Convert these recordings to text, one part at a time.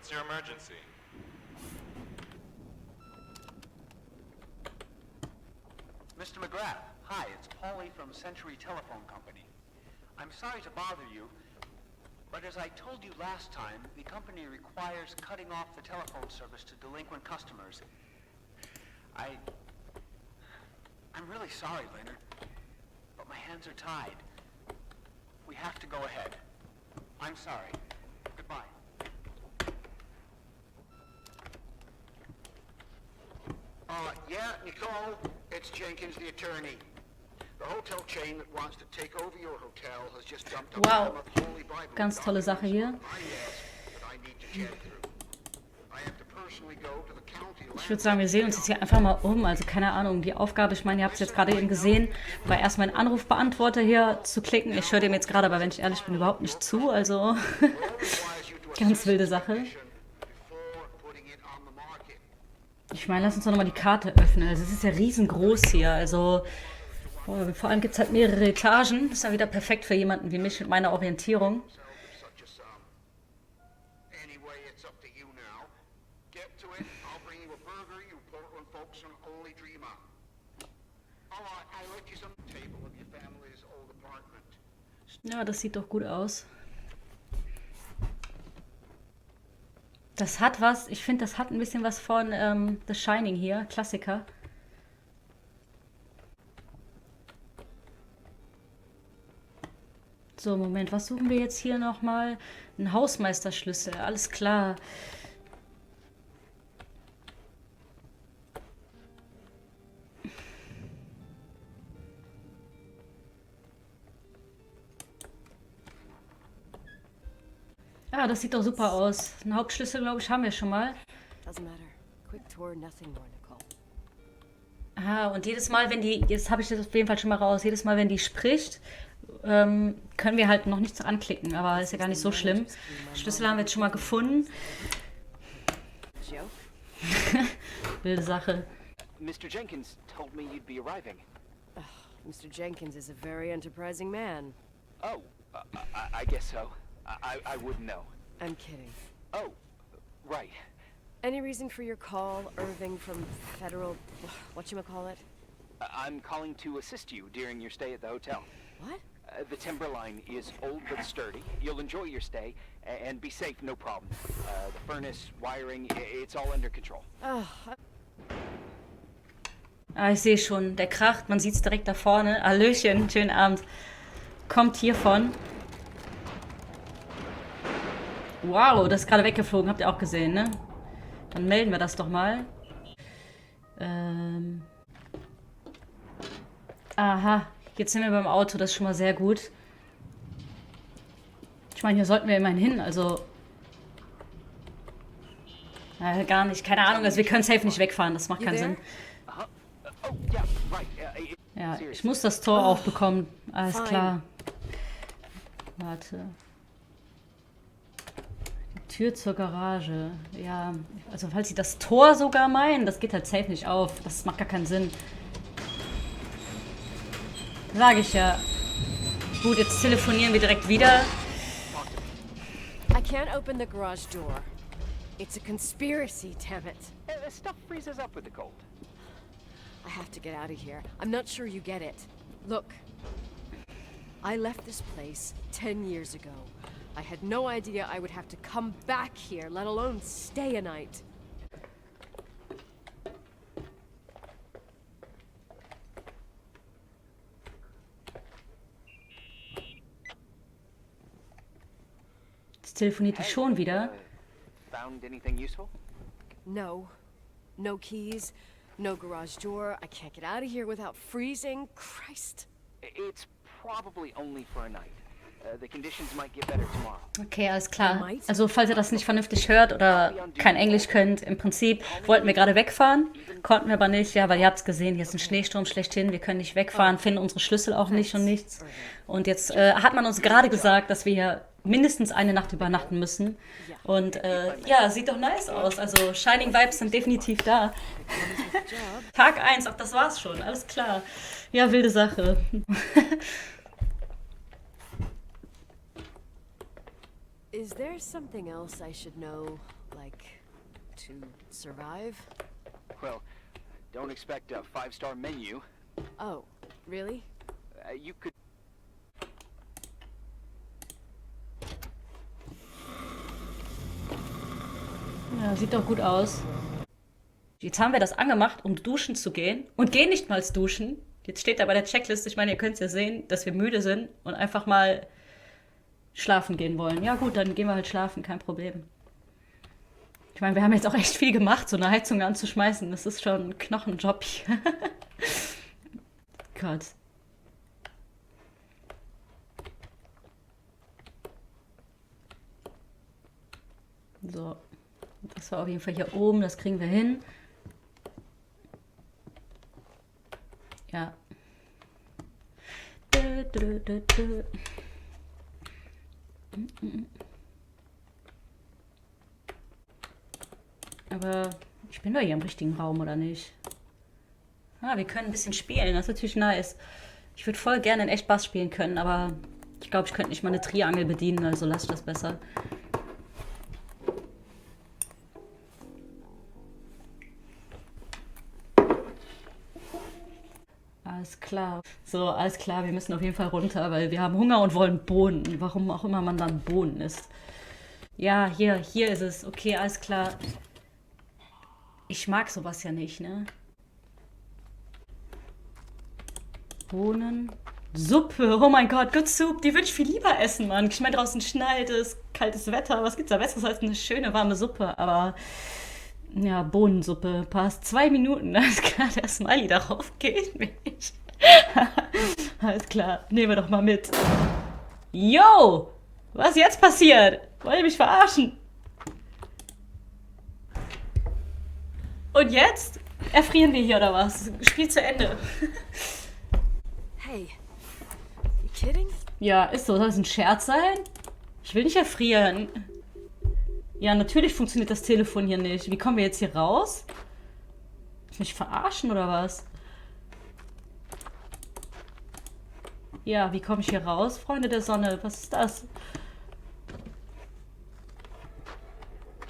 What's your emergency? Mr. McGrath, hi, it's Paulie from Century Telephone Company. I'm sorry to bother you, but as I told you last time, the company requires cutting off the telephone service to delinquent customers. I'm really sorry, Leonard, but my hands are tied. We have to go ahead. I'm sorry. Goodbye. Yeah, Nicole, it's Jenkins, the attorney. The hotel chain that wants to take over your hotel has just dumped up Wow, the Holy Bible ganz tolle Sache hier. Ich würde sagen, wir sehen uns jetzt hier einfach mal um. Also keine Ahnung, die Aufgabe, ich meine, ihr habt es jetzt gerade eben gesehen, war erstmal einen Anrufbeantworter hier zu klicken. Ich höre dem jetzt gerade, aber wenn ich ehrlich bin, überhaupt nicht zu. Also ganz wilde Sache. Ich meine, lass uns doch nochmal die Karte öffnen. Also es ist ja riesengroß hier. Also vor allem gibt es halt mehrere Etagen. Das ist ja wieder perfekt für jemanden wie mich mit meiner Orientierung. Ja, das sieht doch gut aus. Das hat was, ich finde, das hat ein bisschen was von The Shining hier, Klassiker. So, Moment, was suchen wir jetzt hier nochmal? Ein Hausmeisterschlüssel, alles klar. Ja, das sieht doch super aus. Einen Hauptschlüssel, glaube ich, haben wir schon mal. Ah, und jedes Mal, wenn die, jetzt habe ich das auf jeden Fall schon mal raus, jedes Mal, wenn die spricht, können wir halt noch nichts anklicken, aber ist ja gar nicht so schlimm. Schlüssel haben wir jetzt schon mal gefunden. Wilde Sache. Mr. Jenkins told me you'd be arriving. Mr. Jenkins is a very enterprising man. Oh, I guess so. I wouldn't know. I'm kidding. Oh, right. Any reason for your call, Irving from Federal... whatchamacallit? I'm calling to assist you during your stay at the hotel. What? The timber line is old but sturdy. You'll enjoy your stay and be safe, no problem. The furnace, wiring, it's all under control. Oh, Ah, ich sehe schon, der kracht, man sieht es direkt da vorne. Hallöchen, schönen Abend. Kommt hiervon. Wow, das ist gerade weggeflogen, habt ihr auch gesehen, ne? Dann melden wir das doch mal. Aha, jetzt sind wir beim Auto, das ist schon mal sehr gut. Ich meine, hier sollten wir immerhin hin, also... gar nicht, keine Ahnung, also wir können safe nicht wegfahren, das macht keinen Sinn. Ja, ich muss das Tor aufbekommen, alles klar. Warte. Tür zur Garage. Ja, also falls sie das Tor sogar meinen, das geht halt safe nicht auf. Das macht gar keinen Sinn. Sag ich ja. Gut, jetzt telefonieren wir direkt wieder. I can't open the garage door. It's a conspiracy, damn it. Stuff freezes up with the cold. I have to get out of here. I'm not sure you get it. Look, I left this place 10 years ago. I had no idea I would have to come back here, let alone stay a night. Jetzt telefoniert die schon wieder. Found anything useful? No. No keys, no garage door. I can't get out of here without freezing. Christ. It's probably only for a night. The conditions might get better tomorrow. Okay, alles klar. Also falls ihr das nicht vernünftig hört oder kein Englisch könnt, im Prinzip wollten wir gerade wegfahren, konnten wir aber nicht, ja, weil ihr habt es gesehen, hier ist ein Schneesturm schlechthin, wir können nicht wegfahren, finden unsere Schlüssel auch nicht und nichts. Und jetzt hat man uns gerade gesagt, dass wir hier mindestens eine Nacht übernachten müssen. Und ja, sieht doch nice aus. Also Shining Vibes sind definitiv da. Tag 1, ach das war's schon, alles klar. Ja, wilde Sache. Is there something else I should know, like, to survive? Well, don't expect a 5-star menu. Oh, really? You could... Ja, sieht doch gut aus. Jetzt haben wir das angemacht, um duschen zu gehen. Und gehen nicht mal duschen. Jetzt steht da bei der Checkliste, ich meine, ihr könnt es ja sehen, dass wir müde sind und einfach mal schlafen gehen wollen. Ja gut, dann gehen wir halt schlafen, kein Problem. Ich meine, wir haben jetzt auch echt viel gemacht, so eine Heizung anzuschmeißen. Das ist schon ein Knochenjob hier. Gott. So. Das war auf jeden Fall hier oben, das kriegen wir hin. Ja. Aber ich bin doch hier im richtigen Raum, oder nicht? Ah, wir können ein bisschen spielen, das ist natürlich nice. Ich würde voll gerne in echt Bass spielen können, aber ich glaube, ich könnte nicht mal eine Triangel bedienen, also lass ich das besser. Alles klar. So, alles klar, wir müssen auf jeden Fall runter, weil wir haben Hunger und wollen Bohnen. Warum auch immer man dann Bohnen isst. Ja, hier ist es. Okay, alles klar. Ich mag sowas ja nicht, ne? Bohnen. Suppe. Oh mein Gott, Good Soup. Die würde ich viel lieber essen, Mann. Ich meine, draußen schneit es, kaltes Wetter. Was gibt's da Besseres als eine schöne, warme Suppe? Aber, ja, Bohnensuppe. Passt. 2 Minuten. Alles klar, der Smiley darauf geht nicht. Alles klar, nehmen wir doch mal mit. Yo! Was ist jetzt passiert? Wollt ihr mich verarschen? Und jetzt? Erfrieren wir hier oder was? Spiel zu Ende. Hey, you kidding? Ja, ist so. Soll das ein Scherz sein? Ich will nicht erfrieren. Ja, natürlich funktioniert das Telefon hier nicht. Wie kommen wir jetzt hier raus? Mich verarschen oder was? Ja, wie komme ich hier raus, Freunde der Sonne? Was ist das?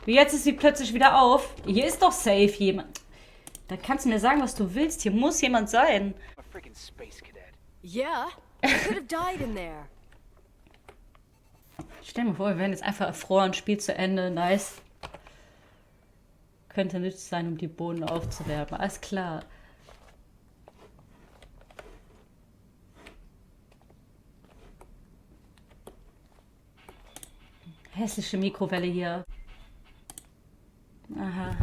Wie jetzt ist sie plötzlich wieder auf. Hier ist doch safe jemand. Da kannst du mir sagen, was du willst. Hier muss jemand sein. A freaking space cadet. Yeah, I could have died in there. Stell dir mal vor, wir werden jetzt einfach erfroren. Spiel zu Ende. Nice. Könnte nützlich sein, um die Bohnen aufzuwärmen. Alles klar. Hässliche Mikrowelle hier. Aha.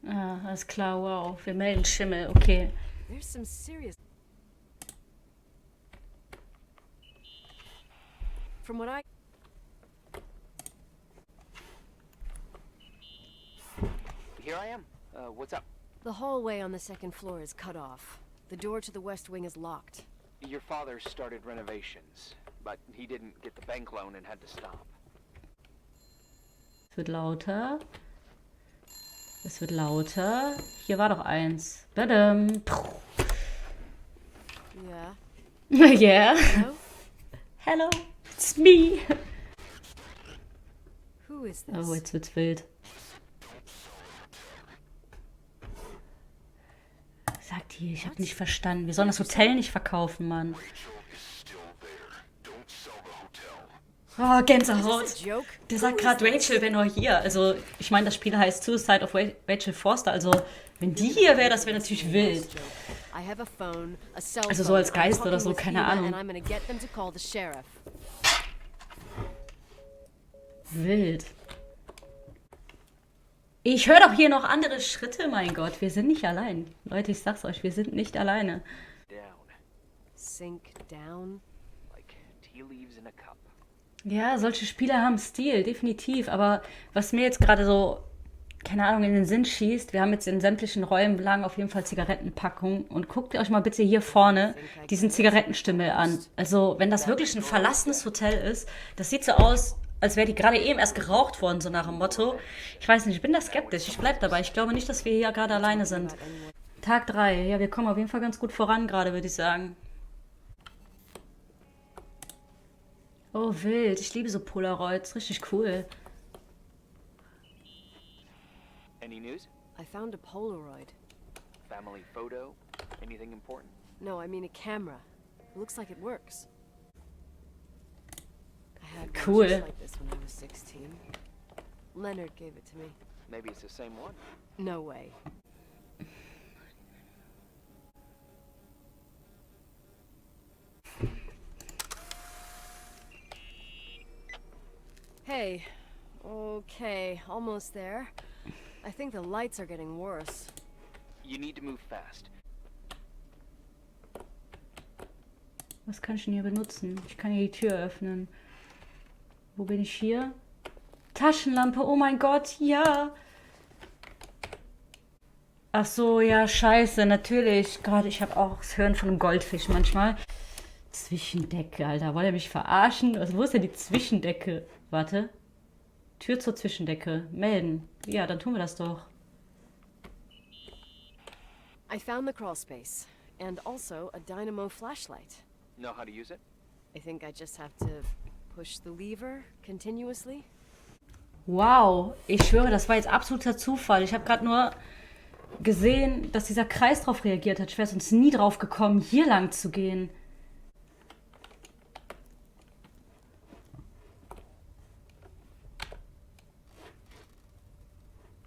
Ah, alles klar, wow. Wir melden Schimmel, okay. There's some serious... From what I... Here I am. What's up? The hallway on the second floor is cut off. The door to the west wing is locked. Your father started renovations, but he didn't get the bank loan and had to stop. Es wird lauter. Es wird lauter. Hier war doch eins. Badam. Yeah. Yeah. Hello? Hello, it's me. Who is this? Oh, jetzt wird's wild. Sagt die, ich hab nicht verstanden. Wir sollen das Hotel nicht verkaufen, Mann. Oh, Gänsehaut. Is this a joke? Der sagt gerade, Rachel wäre nur hier. Also, ich meine, das Spiel heißt Suicide of Rachel Forster. Also, wenn die hier wäre, das wäre natürlich wild. I have a phone, a cell Also so als phone. I'm Geist oder talking so, with keine Hila Ahnung. and I'm gonna get them to call the sheriff. Wild. Ich höre doch hier noch andere Schritte, mein Gott. Wir sind nicht allein. Leute, ich sag's euch, wir sind nicht alleine. Down. Sink down. Like tea leaves in a cup. Ja, solche Spiele haben Stil, definitiv. Aber was mir jetzt gerade so, keine Ahnung, in den Sinn schießt, wir haben jetzt in sämtlichen Räumen lang auf jeden Fall Zigarettenpackungen. Und guckt euch mal bitte hier vorne diesen Zigarettenstimmel an. Also, wenn das wirklich ein verlassenes Hotel ist, das sieht so aus, als wäre die gerade eben erst geraucht worden, so nach dem Motto. Ich weiß nicht, ich bin da skeptisch. Ich bleib dabei. Ich glaube nicht, dass wir hier gerade alleine sind. Tag 3. Ja, wir kommen auf jeden Fall ganz gut voran gerade, würde ich sagen. Oh, wild. Ich liebe so Polaroids. Richtig cool. Any news? I found a Polaroid. Family photo? Anything important? No, I mean a camera. It looks like it works. I had one Cool. just like this when I was 16. Leonard gave it to me. Maybe it's the same one. No way. Hey. Okay, almost there. I think the lights are getting worse. You need to move fast. Was kann ich denn hier benutzen? Ich kann hier die Tür öffnen. Wo bin ich hier? Taschenlampe, oh mein Gott, ja. Ach so, ja, scheiße, natürlich. Gerade, ich habe auch das Hören von einem Goldfisch manchmal. Zwischendecke, Alter. Wollt ihr mich verarschen? Also, wo ist denn die Zwischendecke? Warte. Tür zur Zwischendecke. Melden. Ja, dann tun wir das doch. I found the crawl space. And also a dynamo flashlight. Know how to use it? I think I just have to push the lever continuously. Wow, ich schwöre, das war jetzt absoluter Zufall. Ich habe gerade nur gesehen, dass dieser Kreis drauf reagiert hat. Ich wäre sonst nie drauf gekommen, hier lang zu gehen.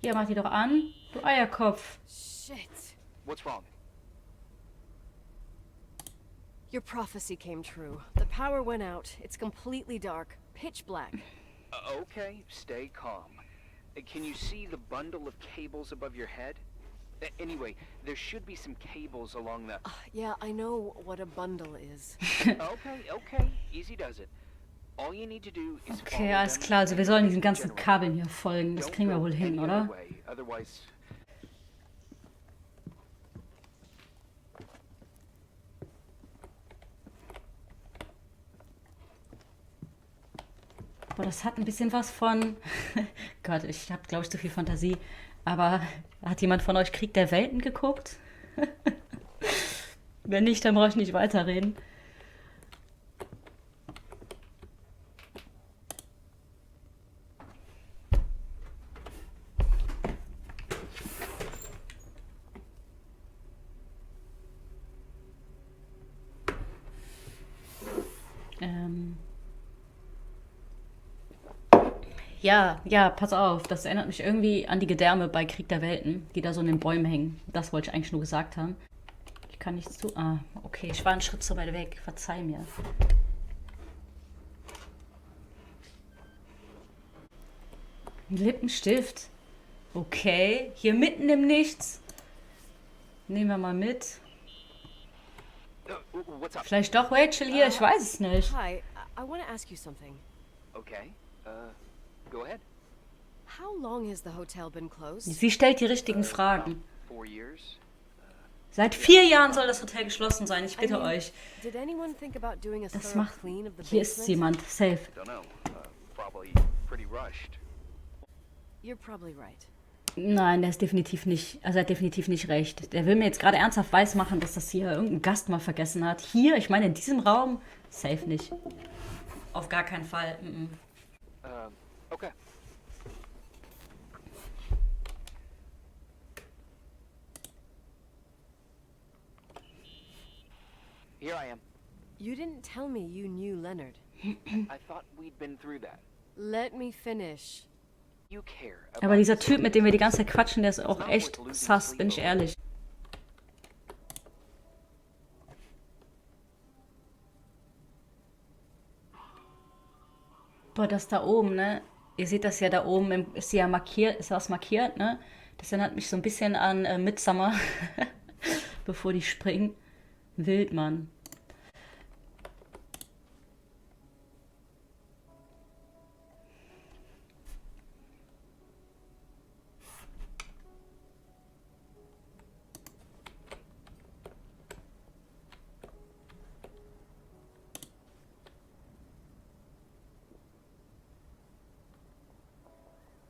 Ja, mach die doch an, du Eierkopf. Shit. What's wrong? Your prophecy came true. The power went out. It's completely dark. Pitch black. Okay, stay calm. Can you see the bundle of cables above your head? Anyway, there should be some cables along the... Yeah, I know what a bundle is. Okay, easy does it. All you need to do is Okay, alles klar. Also wir sollen diesen ganzen Kabeln hier folgen. Das kriegen wir wohl hin, oder? Otherwise... Boah, das hat ein bisschen was von... Gott, ich habe, glaube ich, zu viel Fantasie. Aber hat jemand von euch Krieg der Welten geguckt? Wenn nicht, dann brauche ich nicht weiterreden. Ja, pass auf. Das erinnert mich irgendwie an die Gedärme bei Krieg der Welten, die da so in den Bäumen hängen. Das wollte ich eigentlich nur gesagt haben. Ich kann nichts tun. Ah, okay, ich war einen Schritt zu weit weg. Verzeih mir. Ein Lippenstift. Okay, hier mitten im Nichts. Nehmen wir mal mit. What's up? Vielleicht doch Rachel hier, ich weiß es nicht. Hi, I want to ask you something. Okay, go ahead. How long has the hotel been closed? Sie stellt die richtigen Fragen. 4 years? Seit 4 Jahren soll das Hotel geschlossen sein, ich bitte euch. Did anyone think about doing a Das thorough macht... clean of the Hier ist basement? jemand, safe. Don't know. Probably pretty rushed. You're probably right. Nein, der ist definitiv nicht, also er hat definitiv nicht recht. Der will mir jetzt gerade ernsthaft weismachen, dass das hier irgendein Gast mal vergessen hat. Hier, ich meine in diesem Raum, safe nicht. Auf gar keinen Fall. Okay. Here I am. You didn't tell me you knew Leonard. I thought we'd been through that. Let me finish. You care Aber about dieser this Typ, mit dem wir die ganze Zeit quatschen, der ist auch echt sass, bin ich ehrlich. Boah, das da oben, ne? Ihr seht das ja da oben, ist ja markiert, ist was markiert, ne? Das erinnert mich so ein bisschen an Midsommar, bevor die springen. Wild, Mann.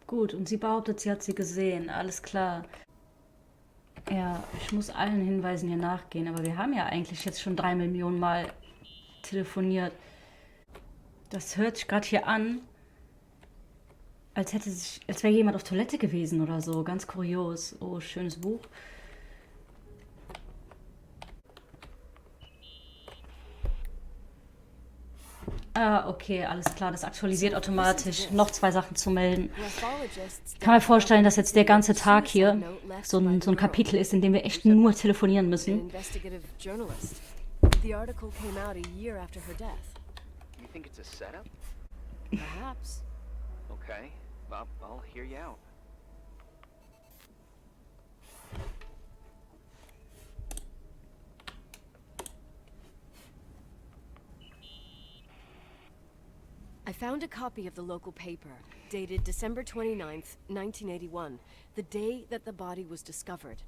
Gut, und sie behauptet, sie hat sie gesehen. Alles klar. Ja, ich muss allen Hinweisen hier nachgehen, aber wir haben ja eigentlich jetzt schon 3 Millionen Mal telefoniert. Das hört sich gerade hier an, als wäre jemand auf Toilette gewesen oder so. Ganz kurios. Oh, schönes Buch. Ah, okay, alles klar. Das aktualisiert automatisch. Noch 2 Sachen zu melden. Ich kann mir vorstellen, dass jetzt der ganze Tag hier so ein Kapitel ist, in dem wir echt nur telefonieren müssen. The article came out a year after her death. You think it's a setup? Perhaps. Okay, I'll hear you out. I found a copy of the local paper, dated December 29th, 1981, the day that the body was discovered.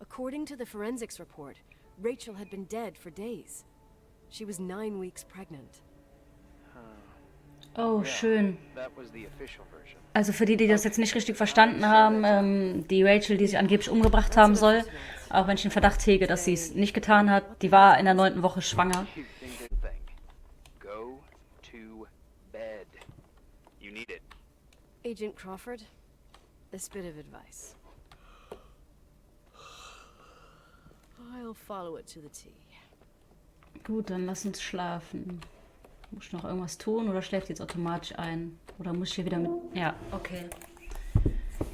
According to the forensics report, Rachel had been dead for days. She was 9 weeks pregnant. Oh, schön. That was the official version. Also für die, die das jetzt nicht richtig verstanden haben, die Rachel, die sich angeblich umgebracht haben soll, auch wenn ich den Verdacht hege, dass sie es nicht getan hat, die war in der 9. Woche schwanger. Go to bed. You need it. Agent Crawford, this bit of advice. I'll follow it to the T. Gut, dann lass uns schlafen. Muss ich noch irgendwas tun oder schläft jetzt automatisch ein? Oder muss ich hier wieder mit... Ja, okay.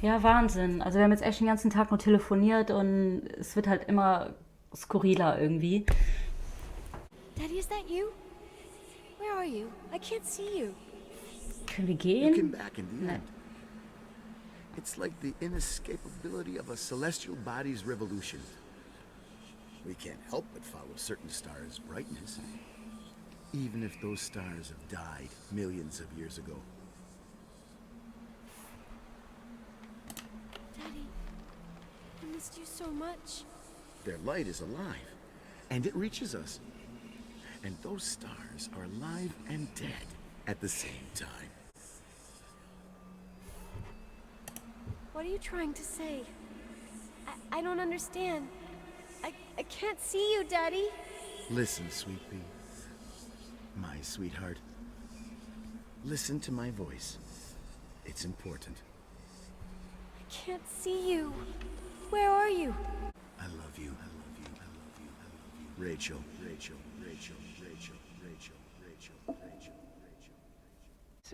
Ja, Wahnsinn. Also wir haben jetzt echt den ganzen Tag nur telefoniert und es wird halt immer skurriler irgendwie. Daddy, is that you? Where are you? I can't see you. Können wir You gehen? came back in the No. end. It's like the inescapability of a celestial body's revolution. We can't help but follow certain stars' brightness, even if those stars have died millions of years ago. Daddy, I missed you so much. Their light is alive, and it reaches us. And those stars are alive and dead at the same time. What are you trying to say? I don't understand. I can't see you, Daddy. Listen, sweet pea. My sweetheart. Listen to my voice. It's important. I can't see you. Where are you? I love you. I love you. I love you. I love you. Rachel. Rachel. Rachel. Rachel. Rachel. Rachel. Rachel. Rachel. It's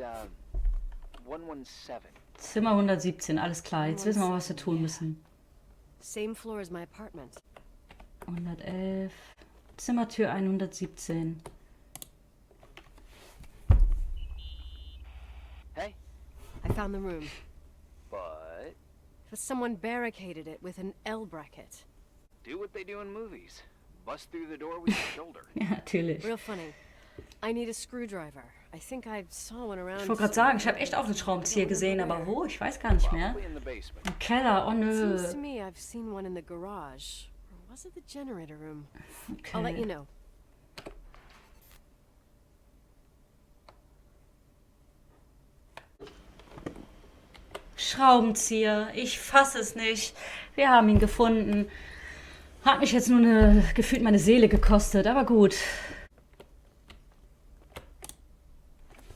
117. Zimmer 117, alles klar. Jetzt wissen wir, was wir tun müssen. Same floor as my apartment. 111. Zimmertür 117. Hey, I found the room, but but someone barricaded it with an L bracket. do what they do in movies. Bust through the door with your shoulder. Ja, natürlich. Real funny. I need a screwdriver. I think I saw one around. Ich wollte gerade sagen, ich habe echt auch einen Schraubenzieher gesehen, aber wo? Ich weiß gar nicht mehr. Probably in the basement. Im Keller, oh Seems to nö. me I've seen one in the garage. Or was it the generator room? I'll let you Okay. know. Schraubenzieher, ich fasse es nicht. Wir haben ihn gefunden. Hat mich jetzt nur gefühlt meine Seele gekostet, aber gut.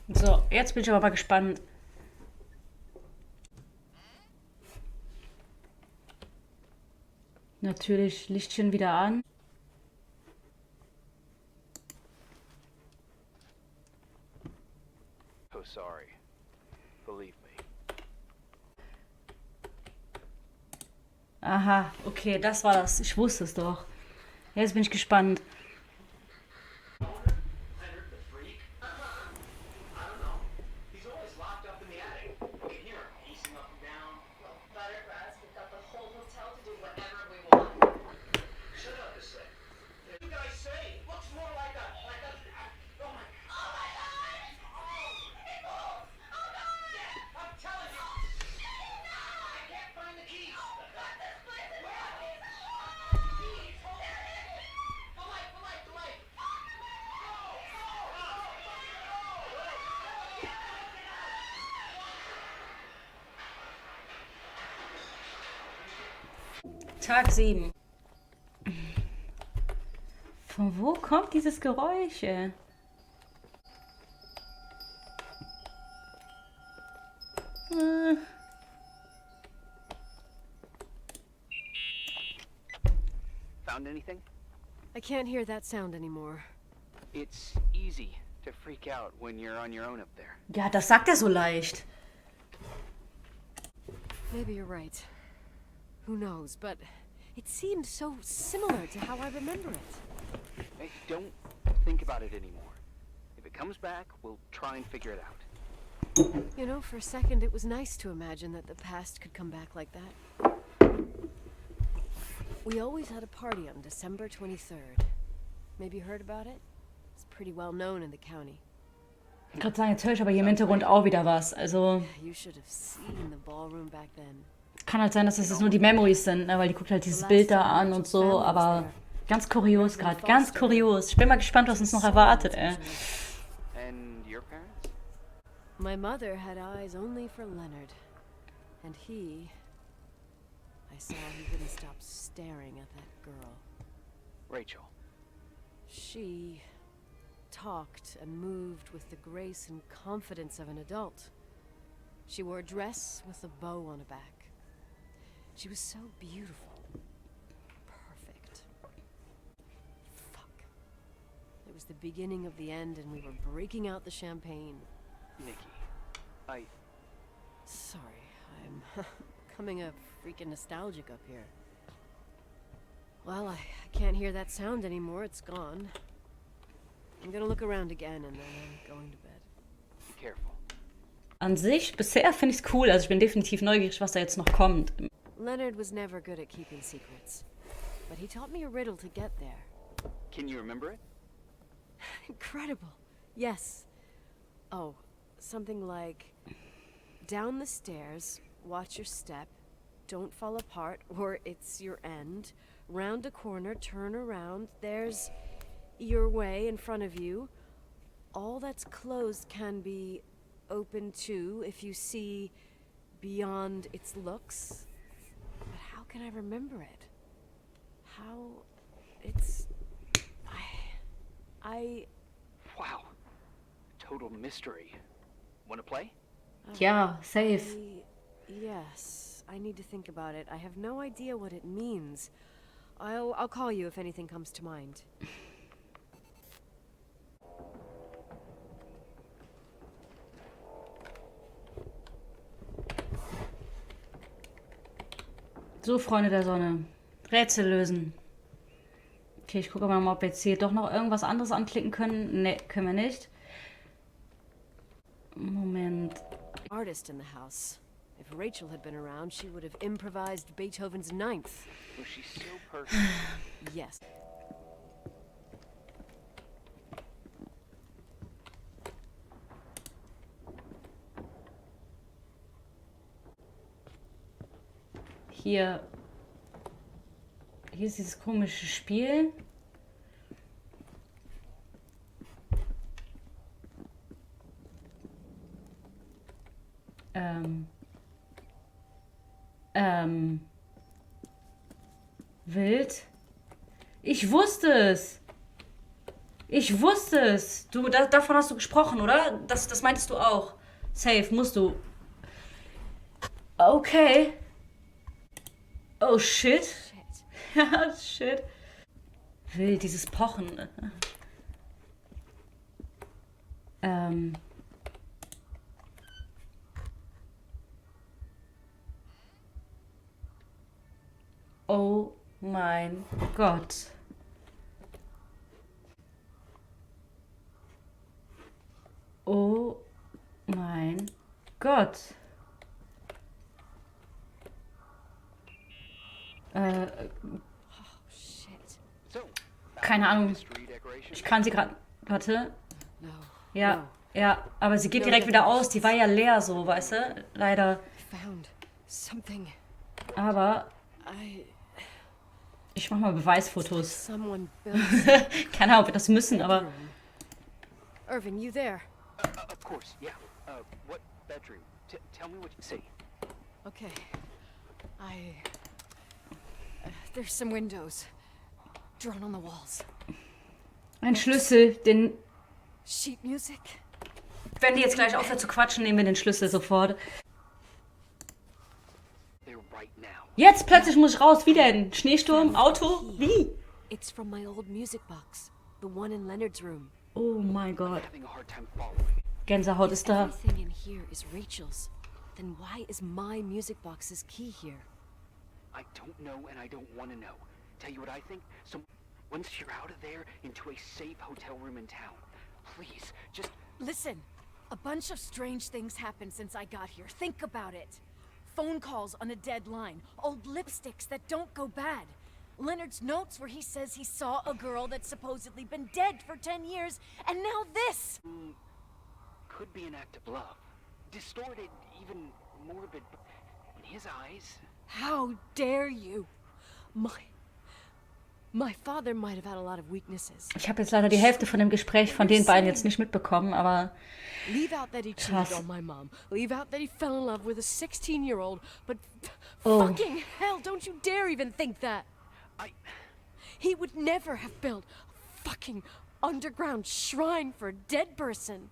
So, jetzt bin ich aber mal gespannt. Natürlich Lichtchen wieder an. Oh, sorry. Believe me. Aha, okay, das war das. Ich wusste es doch. Jetzt bin ich gespannt. Leonard, the freak? I don't know. He's always locked up in the attic. You can hear him pacing up and down. Well, better for us. We've got the whole hotel to do whatever we want. Shut up a sec. You guys say it looks more like a oh my god. Oh my god! It moves! Oh god! Yeah, I'm telling you. I can't find the keys. Oh, but this place is Where are fucking they? alive! Keys, hold on. The light Tag 7. Von wo kommt dieses Geräusch? Found anything? I can't hear that sound anymore. It's easy to freak out when you're on your own up there. Ja, das sagt er so leicht. Maybe you're right. Who knows, but it seemed so similar to how I remember it. Hey, don't think about it anymore. If it comes back, we'll try and figure it out. You know, for a second it was nice to imagine that the past could come back like that. We always had a party on December 23rd. Maybe you heard about it? It's pretty well known in the county. Ich kann sagen, jetzt höre ich aber hier im Hintergrund auch wieder was. Also You should have seen the ballroom back then. kann halt sein, dass das nur die Memories sind, ne? Weil die guckt halt dieses Bild da an und so. Aber ganz kurios gerade, ganz kurios. Ich bin mal gespannt, was uns noch erwartet, ey. And your parents? My mother had eyes only for Leonard. And I saw he couldn't stop staring at that girl. Rachel. She talked and moved with the grace and confidence of an adult. She wore a dress with a bow on her back. She was so beautiful. Perfect. Fuck. It was the beginning of the end and we were breaking out the champagne. Nikki. Sorry, I'm becoming a freaking nostalgic up here. Well, I can't hear that sound anymore. It's gone. I'm gonna look around again and then I'm going to bed. Be careful. An sich, bisher finde ich es cool. Also ich bin definitiv neugierig, was da jetzt noch kommt. Leonard was never good at keeping secrets, but he taught me a riddle to get there. Can you remember it? Incredible. Yes. Oh, something like, down the stairs, watch your step, don't fall apart or it's your end, round a corner, turn around, there's your way in front of you. All that's closed can be open too if you see beyond its looks. But how can I remember it? How it's I Wow. Total mystery. Want to play? Ja, safe. Yes, I need to think about it. I have no idea what it means. I'll call you if anything comes to mind. So, Freunde der Sonne. Rätsel lösen. Okay, ich gucke mal, ob wir jetzt hier doch noch irgendwas anderes anklicken können. Ne, können wir nicht. Moment. Artist in the house. If Rachel had been around, she would have improvised Beethoven's Ninth. Was she so perfect? Yes. Hier ist dieses komische Spiel. Wild. Ich wusste es. Ich wusste es. Du, davon hast du gesprochen, oder? Das meintest du auch. Safe, musst du. Okay. Oh, shit. Ja, shit. Wild, dieses Pochen. Oh mein Gott. Oh mein Gott. Keine Ahnung. Ich kann sie gerade. Warte. Ja, ja, aber sie geht direkt wieder aus. Die war ja leer so, weißt du? Leider. Aber ich mach mal Beweisfotos. Keine Ahnung, ob wir das müssen, aber. Irving, you there? Of course, yeah. What bedroom? Tell me what you see. Okay. There's some windows drawn on the walls. Ein Schlüssel, den... Sheet music. Wenn die jetzt gleich aufhört zu quatschen, nehmen wir den Schlüssel sofort. They're right now. Jetzt plötzlich muss ich raus. Wie denn? Schneesturm? Auto? Wie? It's from my old music box, the one in Leonard's room. Oh mein Gott. Having a hard time following. Gänsehaut ist da. Everything in here is Rachel's. Then why is my music box's key here? I don't know and I don't want to know. Tell you what I think? So once you're out of there, into a safe hotel room in town, please, just... Listen, a bunch of strange things happened since I got here. Think about it. Phone calls on a dead line, old lipsticks that don't go bad. Leonard's notes where he says he saw a girl that's supposedly been dead for 10 years, and now this! Could be an act of love. Distorted, even morbid, but in his eyes... How dare you? My father might have had a lot of weaknesses. Ich habe jetzt leider die Hälfte von dem Gespräch von den beiden jetzt nicht mitbekommen, aber Leave out that he cheated on my mom. Leave out that he fell in love with a 16-year-old. But fucking hell, don't you dare even think that. He would never have built a fucking underground shrine for a dead person.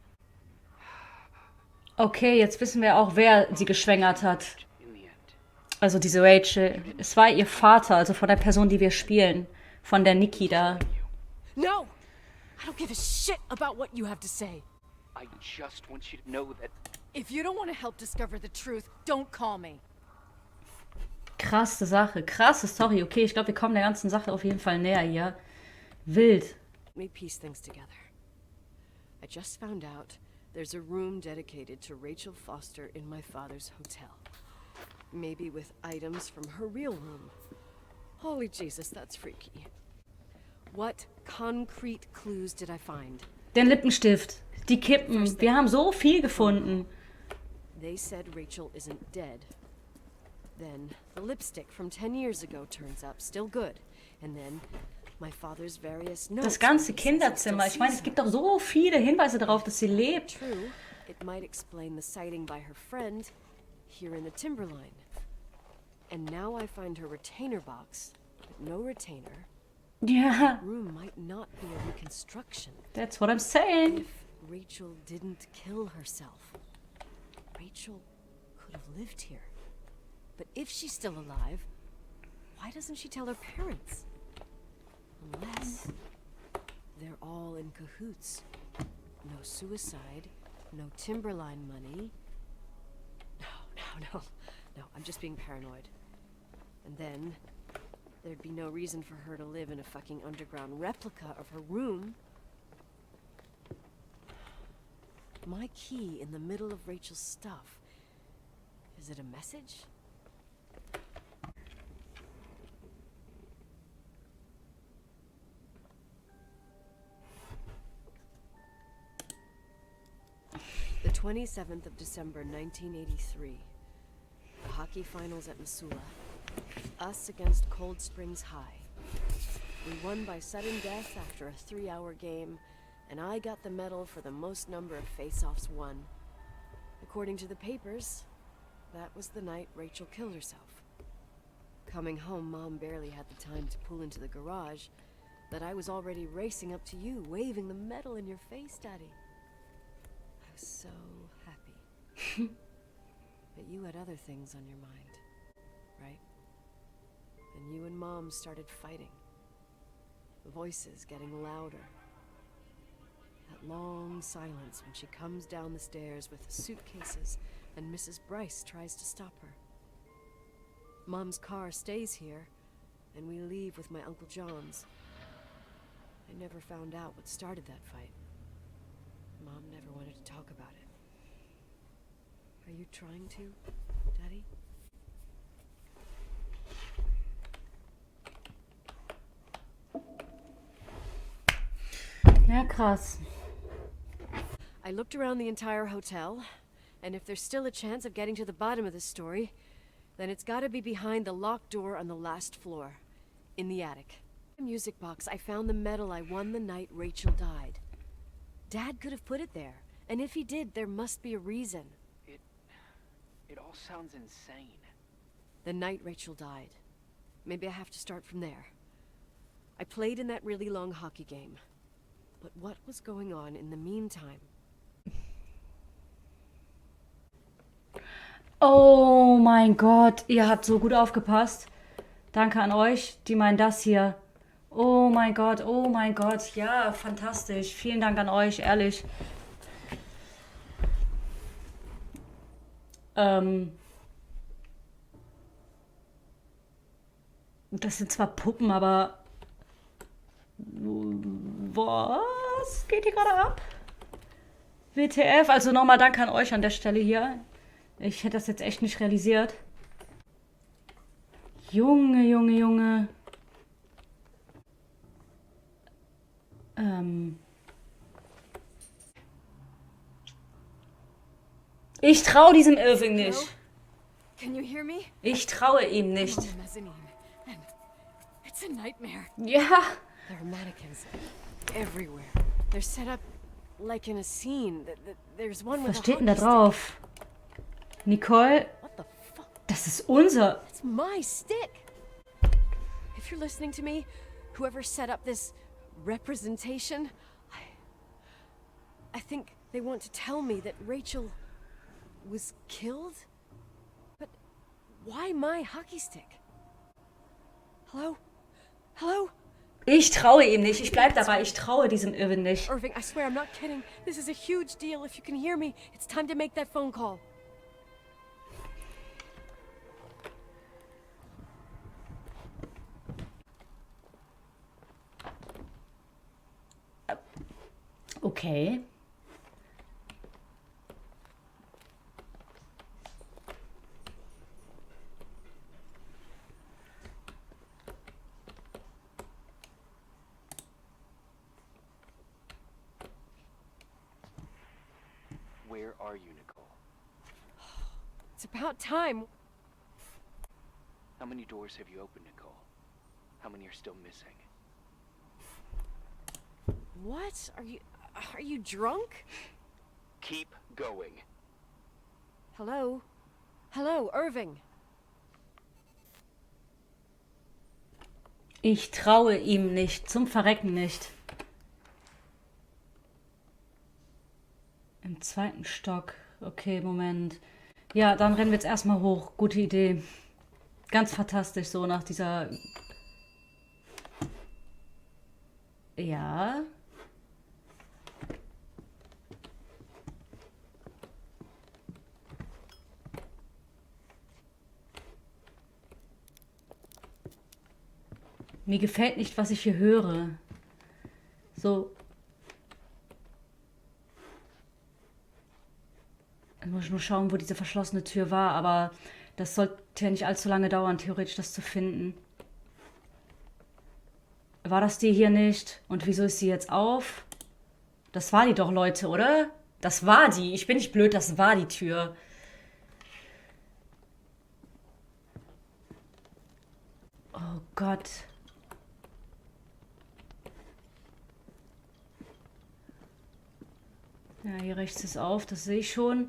okay, jetzt wissen wir auch, wer sie geschwängert hat. In the end. Also diese Rachel. Es war ihr Vater, also von der Person, die wir spielen. Von der Nikki da. No! I don't give a shit about what you have to say. I just want you to know that... If you don't want to help discover the truth, don't call me. Krasse Sache, krasse Story. Okay, ich glaube, wir kommen der ganzen Sache auf jeden Fall näher hier. Wild. Let me piece things together. I just found out there's a room dedicated to Rachel Foster in my father's hotel. Maybe with items from her real room. Holy Jesus, that's freaky. What concrete clues did I find? Den Lippenstift, die Kippen. Wir haben so viel gefunden. They said Rachel isn't dead. Then the lipstick from 10 years ago turns up, still good. And then my father's various notes. Das ganze Kinderzimmer. Ich meine, es gibt doch so viele Hinweise darauf, dass sie lebt. True, it might explain the sighting by her friend here in the timberline. And now I find her retainer box, but no retainer. Ja, Room might not be a reconstruction. that's what I'm saying. If Rachel didn't kill herself, Rachel could have lived here. But if she's still alive, why doesn't she tell her parents? Unless they're all in cahoots. No suicide, no timberline money. No, I'm just being paranoid. And then there'd be no reason for her to live in a fucking underground replica of her room. My key in the middle of Rachel's stuff. Is it a message? The 27th of December, 1983. The hockey finals at Missoula. Us against Cold Springs High. We won by sudden death after a 3-hour game, and I got the medal for the most number of face-offs won. According to the papers, that was the night Rachel killed herself. Coming home, Mom barely had the time to pull into the garage, but I was already racing up to you, waving the medal in your face, Daddy. I was so happy. But you had other things on your mind, right? And you and Mom started fighting. The voices getting louder. That long silence when she comes down the stairs with the suitcases and Mrs. Bryce tries to stop her. Mom's car stays here, and we leave with my Uncle John's. I never found out what started that fight. Mom never wanted to talk about it. Are you trying to, Daddy? Ja, krass. I looked around the entire hotel, and if there's still a chance of getting to the bottom of this story, then it's gotta be behind the locked door on the last floor, in the attic. The music box, I found the medal I won the night Rachel died. Dad could have put it there, and if he did, there must be a reason. It all sounds insane. The night Rachel died, maybe I have to start from there. I played in that really long hockey game. But what was going on in the meantime? Oh mein Gott, ihr habt so gut aufgepasst. Danke an euch, die meinen das hier. Oh mein Gott, ja, fantastisch. Vielen Dank an euch, ehrlich. Das sind zwar Puppen, aber... Was geht hier gerade ab? WTF, also nochmal Danke an euch an der Stelle hier. Ich hätte das jetzt echt nicht realisiert. Junge. Ich traue diesem Irving nicht. Can you hear me? Ich traue ihm nicht. I'm on the mezzanine, and it's a nightmare. Ja. There are mannequins everywhere. They're set up like in a scene. There's one with Was a steht denn da hockey stick. drauf? Nicole, What the fuck? das ist unser. It's my stick. If you're listening to me, whoever set up this representation, I think they want to tell me that Rachel was killed? But why my hockey stick? Hello? Hello? Ich traue ihm nicht. Ich bleib dabei. Ich traue diesem Irving nicht. Irving, I swear I'm not kidding. This is a huge deal. If you can hear me, it's time to make that phone call. Okay. Where are you, Nicole? It's about time. How many doors have you opened, Nicole? How many are still missing? What? Are you drunk? Keep going. Hello? Hello, Irving. Ich traue ihm nicht. Zum Verrecken nicht. Im 2. Stock. Okay, Moment. Ja, dann rennen wir jetzt erstmal hoch. Gute Idee. Ganz fantastisch, so nach dieser... Ja. Mir gefällt nicht, was ich hier höre. So. Jetzt muss ich nur schauen, wo diese verschlossene Tür war, aber das sollte ja nicht allzu lange dauern, theoretisch das zu finden. War das die hier nicht? Und wieso ist sie jetzt auf? Das war die doch, Leute, oder? Das war die. Ich bin nicht blöd, das war die Tür. Oh Gott. Ja, hier rechts ist auf, das sehe ich schon.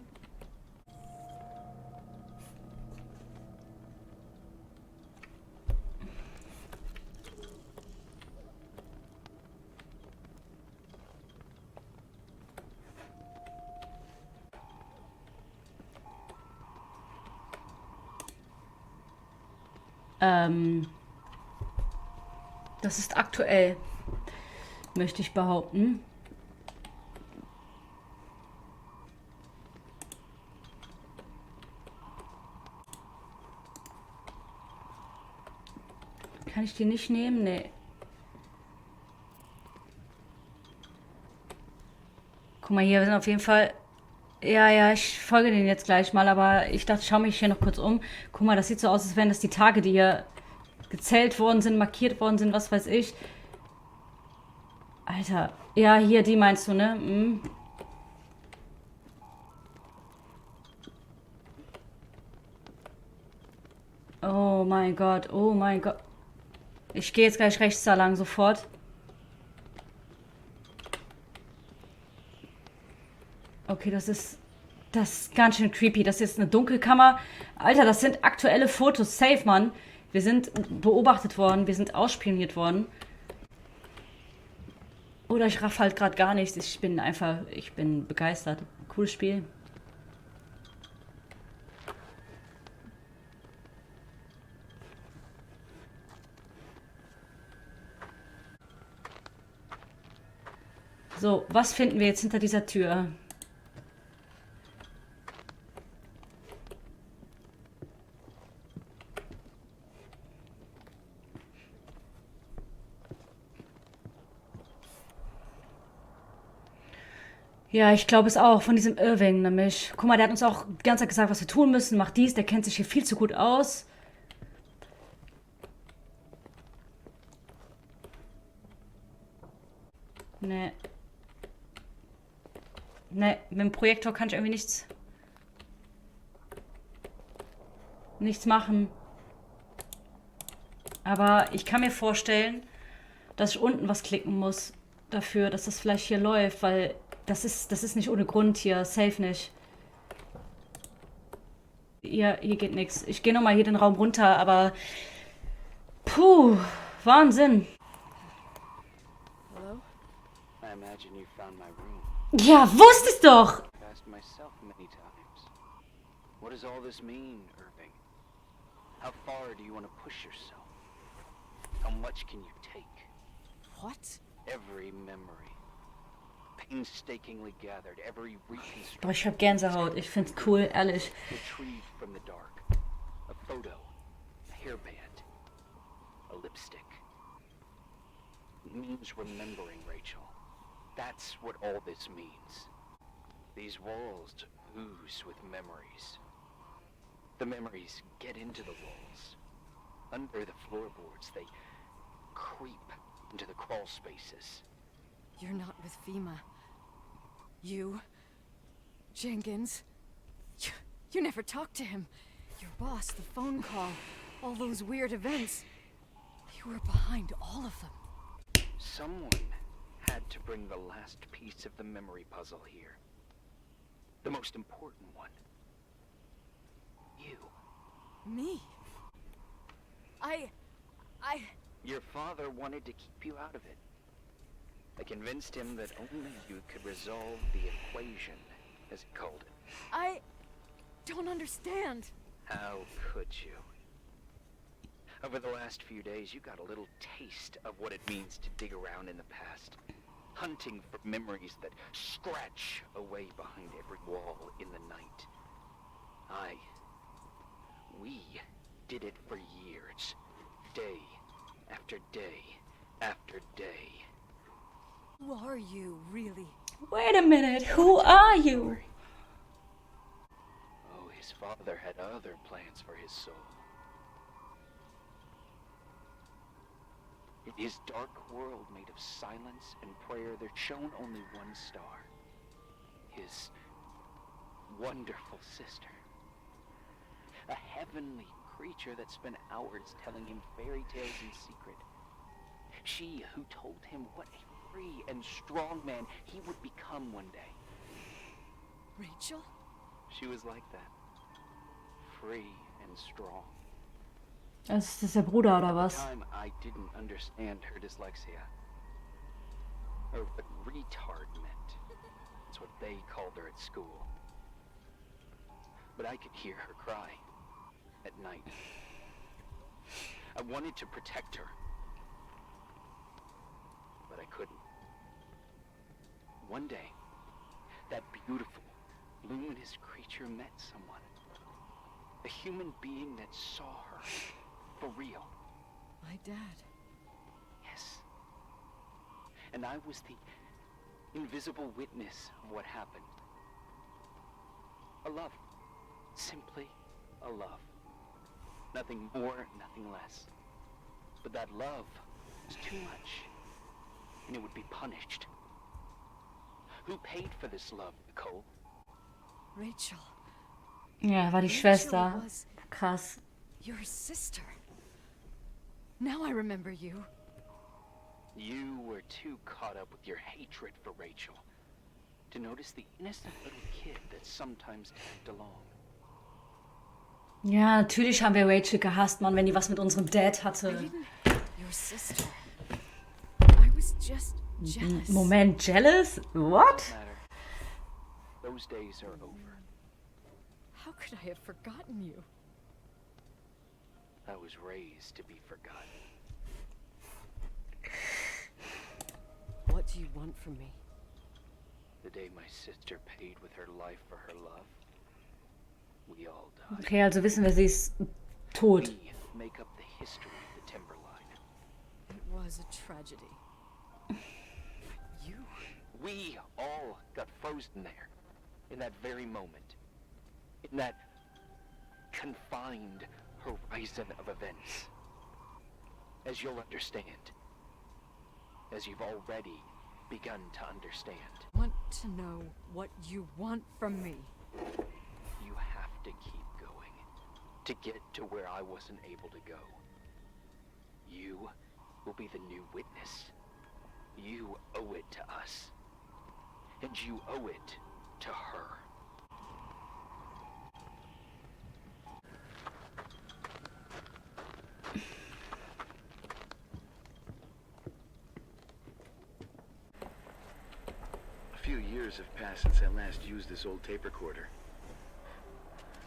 Das ist aktuell, möchte ich behaupten. Kann ich die nicht nehmen? Nee. Guck mal, hier sind auf jeden Fall... Ja, ich folge denen jetzt gleich mal, aber ich dachte, ich schaue mich hier noch kurz um. Guck mal, das sieht so aus, als wären das die Tage, die hier gezählt worden sind, markiert worden sind, was weiß ich. Alter. Ja, hier, die meinst du, ne? Mhm. Oh mein Gott, oh mein Gott. Ich gehe jetzt gleich rechts da lang, sofort. Okay, das ist ganz schön creepy. Das ist jetzt eine Dunkelkammer. Alter, das sind aktuelle Fotos. Safe, Mann. Wir sind beobachtet worden, wir sind ausspioniert worden. Oder ich raff halt gerade gar nichts. Ich bin begeistert. Cooles Spiel. So, was finden wir jetzt hinter dieser Tür? Ja, ich glaube es auch, von diesem Irving nämlich. Guck mal, der hat uns auch die ganze Zeit gesagt, was wir tun müssen. Macht dies, der kennt sich hier viel zu gut aus. Nee. Nee, mit dem Projektor kann ich irgendwie nichts machen. Aber ich kann mir vorstellen, dass ich unten was klicken muss dafür, dass das vielleicht hier läuft, weil das ist nicht ohne Grund hier, safe nicht. Hier geht nichts. Ich gehe nochmal hier den Raum runter, aber puh, Wahnsinn. Hello? I imagine you found my room. Ja, wusste ich doch! I've asked myself many times. What does all this mean, Irving? How far do you want to push yourself? How much can you take? What? Every memory, painstakingly gathered, every Boah, reconstruction. ich hab Gänsehaut. Ich find's cool, ehrlich. Retrieved from the dark. A photo, a hairband, a lipstick. It means remembering, Rachel. That's what all this means. These walls ooze with memories. The memories get into the walls. Under the floorboards, they creep into the crawl spaces. You're not with FEMA. You... Jenkins... You never talked to him. Your boss, the phone call, all those weird events. You were behind all of them. Someone had to bring the last piece of the memory puzzle here. The most important one. You. Me? I... Your father wanted to keep you out of it. I convinced him that only you could resolve the equation, as he called it. I don't understand. How could you? Over the last few days, you got a little taste of what it means to dig around in the past. Hunting for memories that scratch away behind every wall in the night. We did it for years. Day after day after day. Who are you, really? Wait a minute, who are you? Oh, his father had other plans for his soul. In his dark world made of silence and prayer, there shone only one star. His wonderful sister. A heavenly creature that spent hours telling him fairy tales in secret. She who told him what a free and strong man he would become one day. Rachel? She was like that. Free and strong. Ist das der Bruder oder At was? the time, I didn't understand her dyslexia. Or what retard meant. That's what they called her at school. But I could hear her cry. At night. I wanted to protect her. But I couldn't. One day, that beautiful, luminous creature met someone. A human being that saw her. For real. My dad. Yes. And I was the invisible witness of what happened. A love. Simply a love. Nothing more, nothing less. But that love was too much, and it would be punished. Who paid for this love, Nicole? Rachel. Ja, war die Rachel Schwester. was Krass. your sister. Now I remember you. You were too caught up with your hatred for Rachel to notice the innocent little kid that sometimes tagged along. Ja, natürlich haben wir Rachel gehasst, Mann, wenn die was mit unserem Dad hatte. Your sister. I was just jealous. Moment, jealous? What? Doesn't matter. Those days are over. How could I have forgotten you? I was raised to be forgotten. What do you want from me? The day my sister paid with her life for her love, we all died. Okay, also wissen wir, sie ist tot. We make up the history of the Timberline. It was a tragedy. You? We all got frozen there, in that very moment, in that confined horizon of events. As you'll understand, as you've already begun to understand. Want to know what you want from me? You have to keep going to get to where I wasn't able to go. You will be the new witness. You owe it to us. And you owe it to her. A few years have passed since I last used this old tape recorder.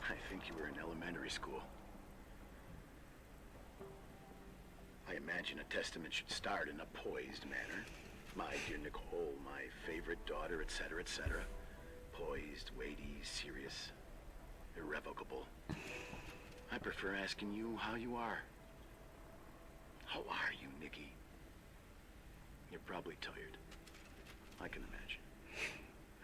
I think you were in elementary school. I imagine a testament should start in a poised manner. My dear Nicole, my favorite daughter, etc., etc. Poised, weighty, serious, irrevocable. I prefer asking you how you are. How are you, Nikki? You're probably tired. I can imagine.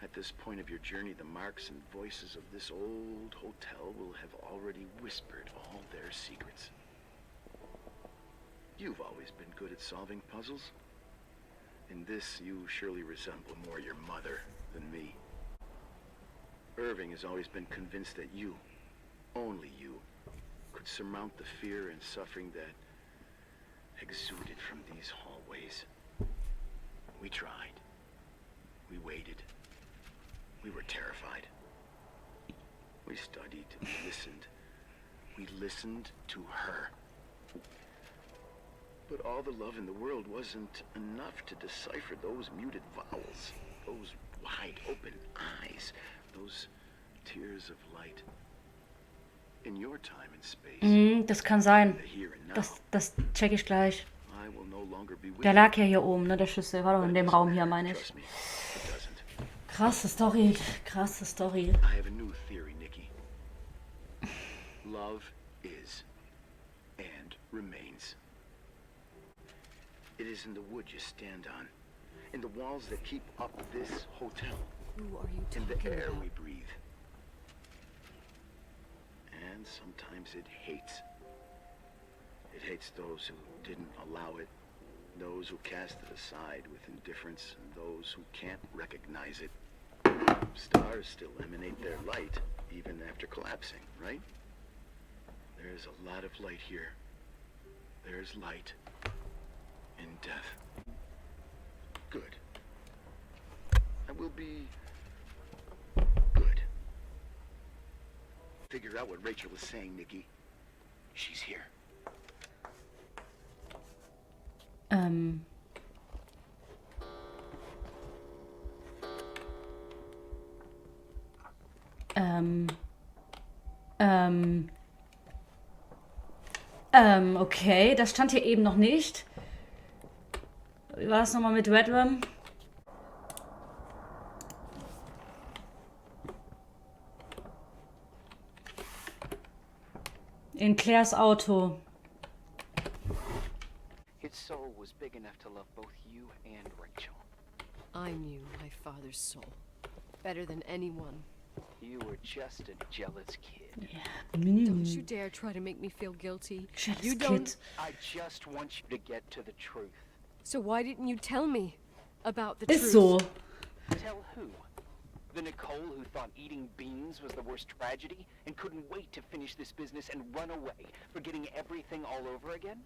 At this point of your journey, the marks and voices of this old hotel will have already whispered all their secrets. You've always been good at solving puzzles. In this, you surely resemble more your mother than me. Irving has always been convinced that you, only you, could surmount the fear and suffering that exuded from these hallways. We tried. We waited. We were terrified. We studied, we listened. We listened to her. But all the love in the world wasn't enough to decipher those muted vowels, those wide open eyes, those tears of light. In your time and space, Das kann sein. the here and now, Das check ich gleich. I will no longer be with Der you. lag ja hier oben, ne? Der Schlüssel war doch in dem Raum hier, meine ich. Trust me, it doesn't. Krasse Story. Krasse Story. I have a new theory, Nikki. Love is and remains. It is in the wood you stand on, in the walls that keep up this hotel, Who are you in the talking air about? we breathe. And sometimes it hates. It hates those who didn't allow it, those who cast it aside with indifference, and those who can't recognize it. Stars still emanate their light, even after collapsing, right? There's a lot of light here. There's light in death. Good. I will be good. Figure out what Rachel was saying, Nikki. She's here. Okay, das stand hier eben noch nicht. Wie war das nochmal mit Redrum? In Claires Auto. His soul was big enough to love both you and Rachel. I knew my father's soul better than anyone. You were just a jealous kid. Don't you dare try to make me feel guilty. Jealous You kid. don't. I just want you to get to the truth. So why didn't you tell me about the Ist truth? so. Tell who? The Nicole who thought eating beans was the worst tragedy and couldn't wait to finish this business and run away, forgetting everything all over again?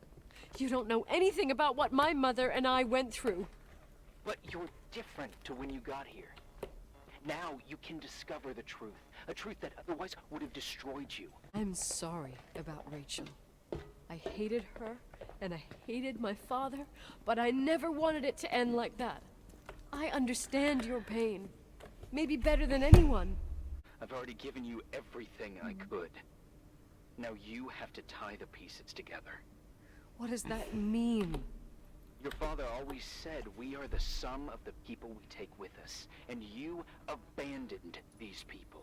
You don't know anything about what my mother and I went through. But you're different to when you got here. Now you can discover the truth, a truth that otherwise would have destroyed you. I'm sorry about Rachel. I hated her, and I hated my father, but I never wanted it to end like that. I understand your pain. Maybe better than anyone. I've already given you everything I could. Now you have to tie the pieces together. What does that mean? Your father always said we are the sum of the people we take with us, and you abandoned these people.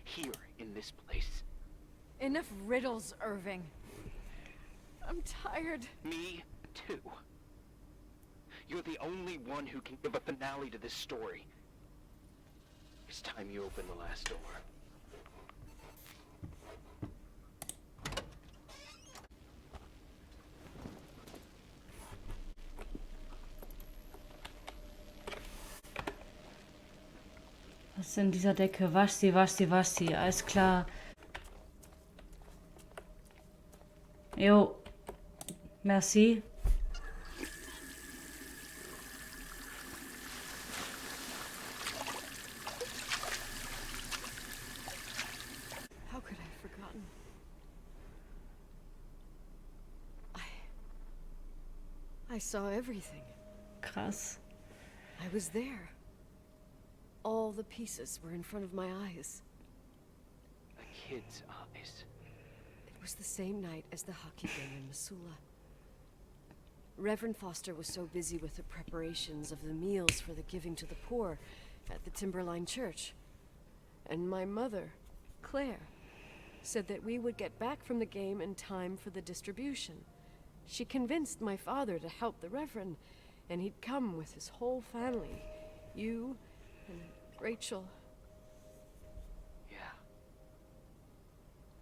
Here, in this place. Enough riddles, Irving. I'm tired. Me, too. You're the only one who can give a finale to this story. It's time you open the last door. Was ist in dieser Decke? Wasch sie, wasch sie, wasch sie. Alles klar. Jo. Merci. How could I have forgotten? I saw everything. Krass. I was there. All the pieces were in front of my eyes. A kid's eyes. It was the same night as the hockey game in Missoula. Reverend Foster was so busy with the preparations of the meals for the giving to the poor at the Timberline Church. And my mother, Claire, said that we would get back from the game in time for the distribution. She convinced my father to help the Reverend, and he'd come with his whole family. You and Rachel. Yeah.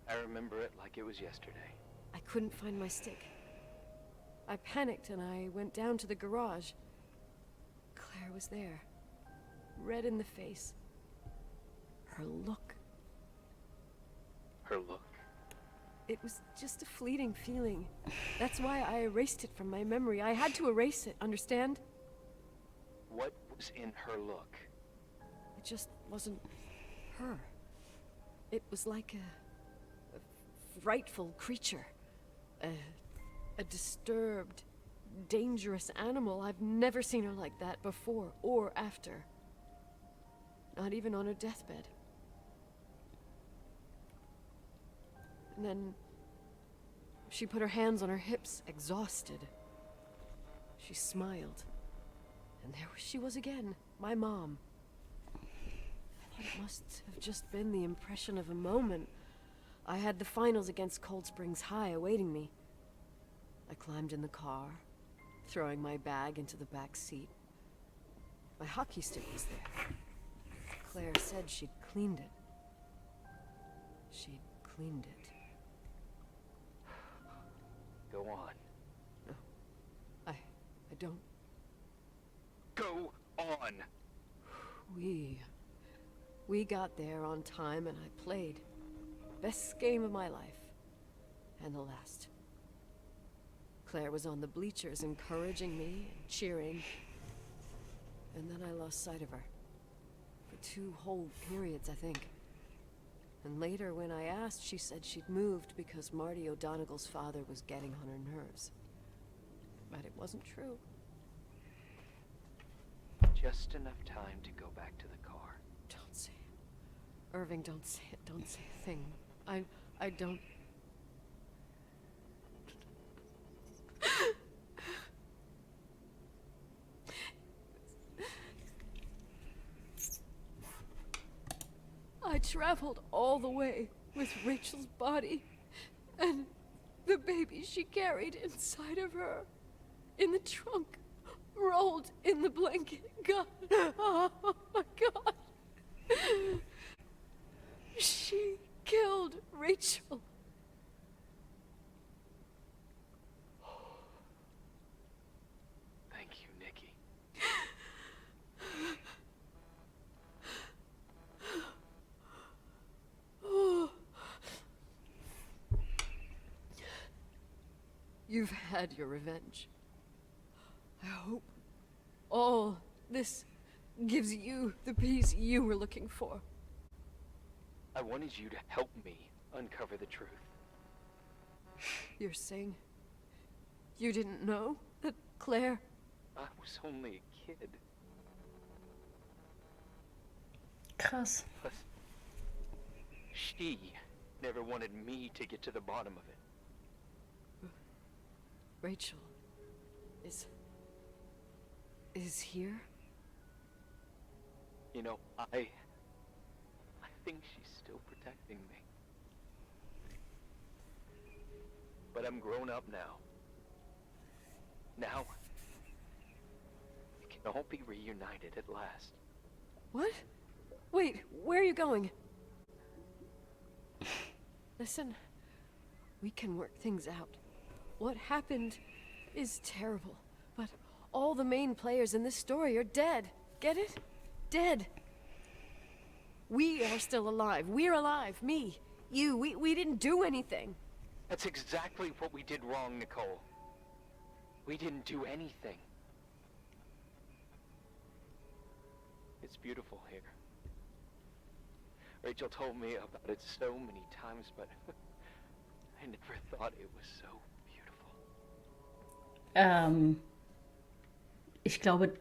I remember it like it was yesterday. I couldn't find my stick. I panicked and I went down to the garage. Claire was there, red in the face. Her look. Her look. It was just a fleeting feeling. That's why I erased it from my memory. I had to erase it, understand? What was in her look? It just wasn't her. It was like a frightful creature. A disturbed, dangerous animal. I've never seen her like that before or after. Not even on her deathbed. And then she put her hands on her hips, exhausted. She smiled. And there she was again, my mom. It must have just been the impression of a moment. I had the finals against Cold Springs High awaiting me. I climbed in the car, throwing my bag into the back seat. My hockey stick was there. Claire said she'd cleaned it. She'd cleaned it. Go on. No, I don't. Go on! We got there on time and I played. Best game of my life. And the last. Claire was on the bleachers encouraging me and cheering. And then I lost sight of her. For 2 whole periods, I think. And later, when I asked, she said she'd moved because Marty O'Donegal's father was getting on her nerves. But it wasn't true. Just enough time to go back to the car. Don't say it. Irving, don't say it. Don't say a thing. I don't... I traveled all the way with Rachel's body and the baby she carried inside of her, in the trunk, rolled in the blanket. God, oh my God. She killed Rachel. Thank you, Nikki. You've had your revenge. I hope all this gives you the peace you were looking for. I wanted you to help me uncover the truth. You're saying you didn't know that Claire... I was only a kid. Krass. Plus, she never wanted me to get to the bottom of it. Rachel is here? You know, I think she's still protecting me. But I'm grown up now. Now, we can all be reunited at last. What? Wait, where are you going? Listen, we can work things out. What happened is terrible, but all the main players in this story are dead. Get it? Dead. We are still alive. We're alive. Me, you, we didn't do anything. That's exactly what we did wrong, Nicole. We didn't do anything. It's beautiful here. Rachel told me about it so many times, but I never thought it was so beautiful. Ich glaube,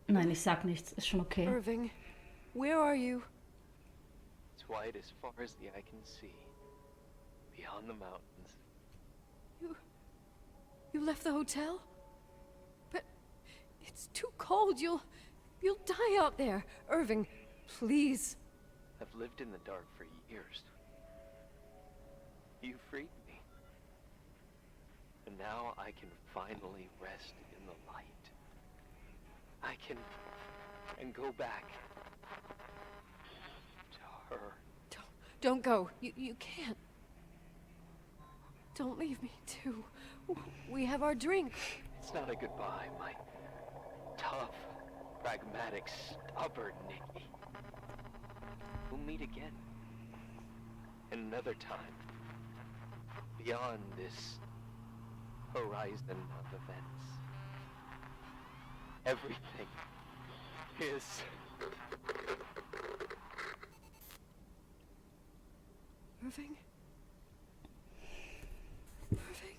nein, ich sag nichts, ist schon okay. Irving, where are you? It's white as far as the eye can see, beyond the mountains. You left the hotel? But it's too cold. You'll die out there. Irving, please. I've lived in the dark for years. You freed me. And now I can finally rest in the light. I can go back to her. Don't go. You can't. Don't leave me too. We have our drink. It's not a goodbye, my tough, pragmatic, stubborn Nikki. We'll meet again. Another time. Beyond this horizon of events. Everything is... Irving? Irving?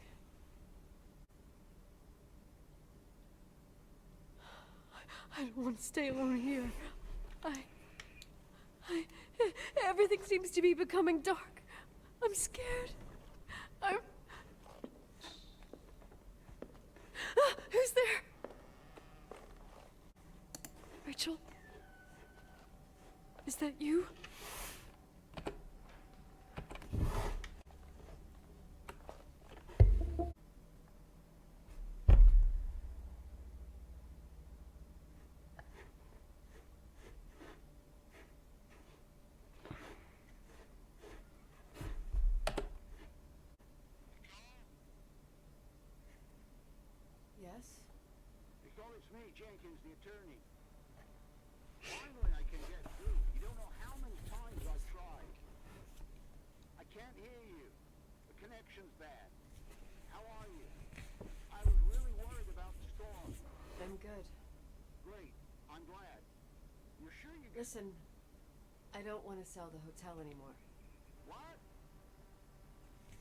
I don't want to stay alone here. Everything seems to be becoming dark. I'm scared. Who's there? Rachel? Is that you? Yes? Nicole, it's me, Jenkins, the attorney. Finally I can get through. You don't know how many times I've tried. I can't hear you. The connection's bad. How are you? I was really worried about the storm. I'm good. Great. I'm glad. You're sure you get... Listen, I don't want to sell the hotel anymore. What?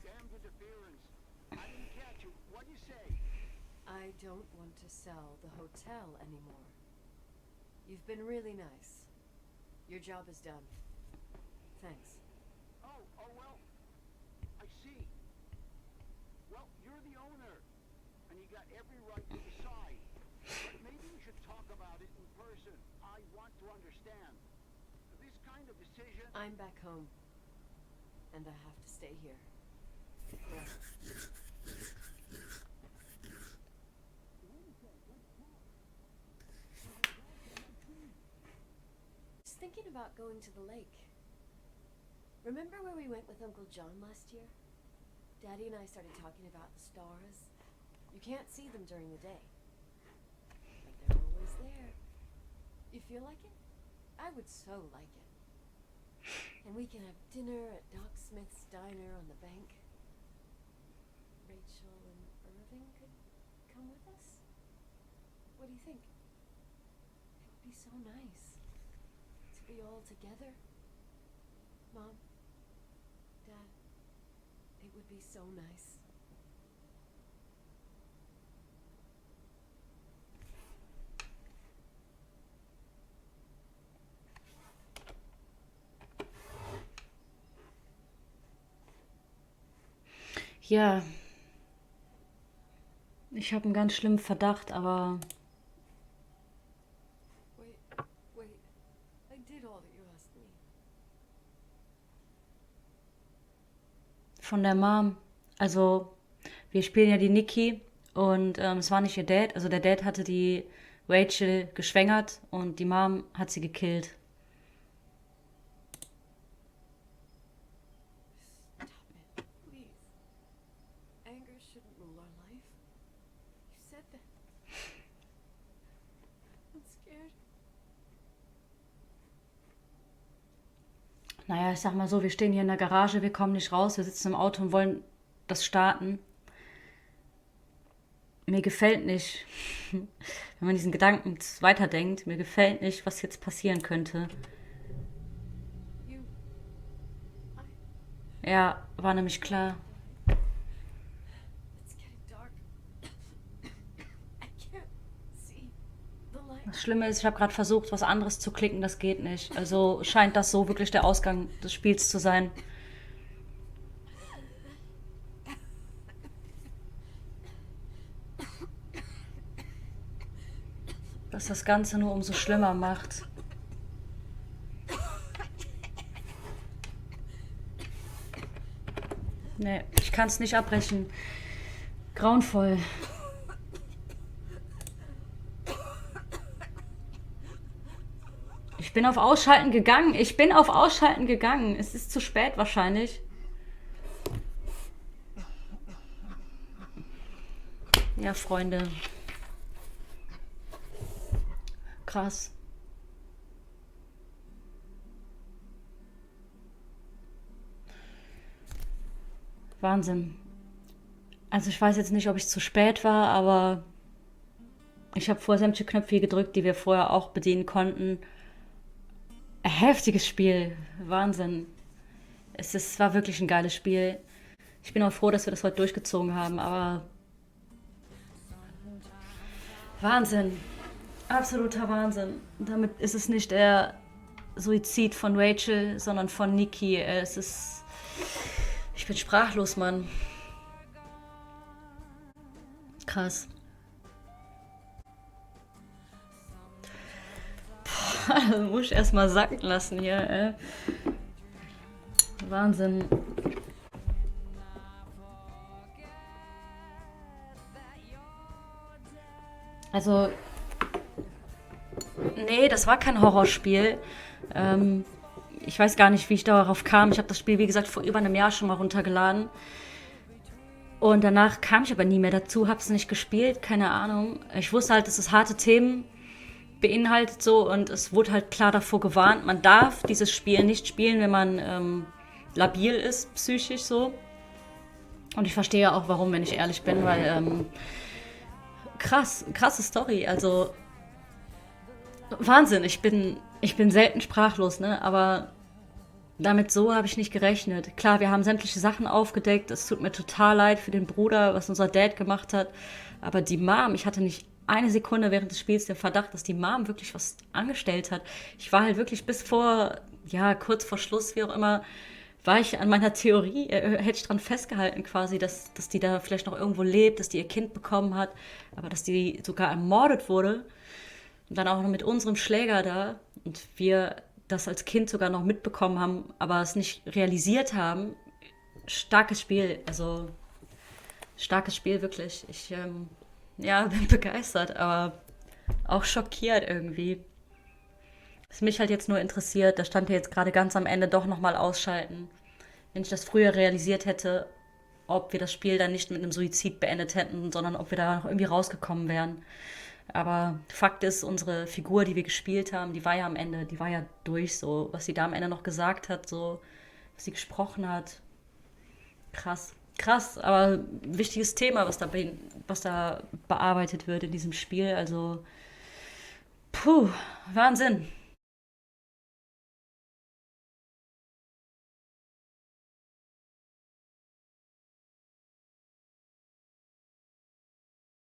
Damned interference. I didn't catch you. What'd you say? I don't want to sell the hotel anymore. You've been really nice. Your job is done. Thanks. Oh, well, I see. Well, you're the owner, and you got every right to decide. But maybe we should talk about it in person. I want to understand. This kind of decision... I'm back home, and I have to stay here. Just thinking about going to the lake. Remember where we went with Uncle John last year? Daddy and I started talking about the stars. You can't see them during the day, but they're always there. You feel like it? I would so like it. And we can have dinner at Doc Smith's diner on the bank. Rachel and Irving could come with us? What do you think? It would be so nice to be all together. Mom, Dad, it would be so nice. Ja, ich habe einen ganz schlimmen Verdacht, aber Wait. I did all that you asked me. von der Mom, also wir spielen ja die Nikki und es war nicht ihr Dad, also der Dad hatte die Rachel geschwängert und die Mom hat sie gekillt. Stop it, please. Anger shouldn't rule our life. You said that. I'm scared. Naja, ich sag mal so, wir stehen hier in der Garage, wir kommen nicht raus, wir sitzen im Auto und wollen das starten. Mir gefällt nicht, wenn man diesen Gedanken weiterdenkt, mir gefällt nicht, was jetzt passieren könnte. You. Ja, war nämlich klar. It's getting dark. I can't see the light. Das Schlimme ist, ich habe gerade versucht, was anderes zu klicken, das geht nicht. Also scheint das so wirklich der Ausgang des Spiels zu sein. Was das Ganze nur umso schlimmer macht. Nee, ich kann es nicht abbrechen. Grauenvoll. Ich bin auf Ausschalten gegangen. Es ist zu spät wahrscheinlich. Ja, Freunde. Krass. Wahnsinn. Also ich weiß jetzt nicht, ob ich zu spät war, aber ich habe vorher sämtliche Knöpfe gedrückt, die wir vorher auch bedienen konnten. Ein heftiges Spiel. Wahnsinn. War wirklich ein geiles Spiel. Ich bin auch froh, dass wir das heute durchgezogen haben, aber Wahnsinn. Absoluter Wahnsinn. Damit ist es nicht der Suizid von Rachel, sondern von Nikki. Ich bin sprachlos, Mann. Krass. Das muss ich erstmal sacken lassen hier, Wahnsinn. Also, nee, das war kein Horrorspiel. Ich weiß gar nicht, wie ich darauf kam. Ich habe das Spiel, wie gesagt, vor über einem Jahr schon mal runtergeladen. Und danach kam ich aber nie mehr dazu, habe es nicht gespielt, keine Ahnung. Ich wusste halt, dass es harte Themen beinhaltet so und es wurde halt klar davor gewarnt, man darf dieses Spiel nicht spielen, wenn man labil ist, psychisch so. Und ich verstehe ja auch, warum, wenn ich ehrlich bin, weil krasse Story, also Wahnsinn, ich bin selten sprachlos, ne, aber damit so habe ich nicht gerechnet. Klar, wir haben sämtliche Sachen aufgedeckt, es tut mir total leid für den Bruder, was unser Dad gemacht hat, aber die Mom, ich hatte nicht eine Sekunde während des Spiels den Verdacht, dass die Mom wirklich was angestellt hat. Ich war halt wirklich kurz vor Schluss, wie auch immer, war ich an meiner Theorie, hätte ich dran festgehalten quasi, dass die da vielleicht noch irgendwo lebt, dass die ihr Kind bekommen hat, aber dass die sogar ermordet wurde und dann auch noch mit unserem Schläger da und wir das als Kind sogar noch mitbekommen haben, aber es nicht realisiert haben. Starkes Spiel, also starkes Spiel wirklich. Ich bin begeistert, aber auch schockiert irgendwie. Was mich halt jetzt nur interessiert, da stand ja jetzt gerade ganz am Ende doch nochmal ausschalten. Wenn ich das früher realisiert hätte, ob wir das Spiel dann nicht mit einem Suizid beendet hätten, sondern ob wir da noch irgendwie rausgekommen wären. Aber Fakt ist, unsere Figur, die wir gespielt haben, die war ja am Ende, die war ja durch so. Was sie da am Ende noch gesagt hat, so, was sie gesprochen hat. Krass, aber ein wichtiges Thema, was da bearbeitet wird in diesem Spiel. Also, Puh, Wahnsinn.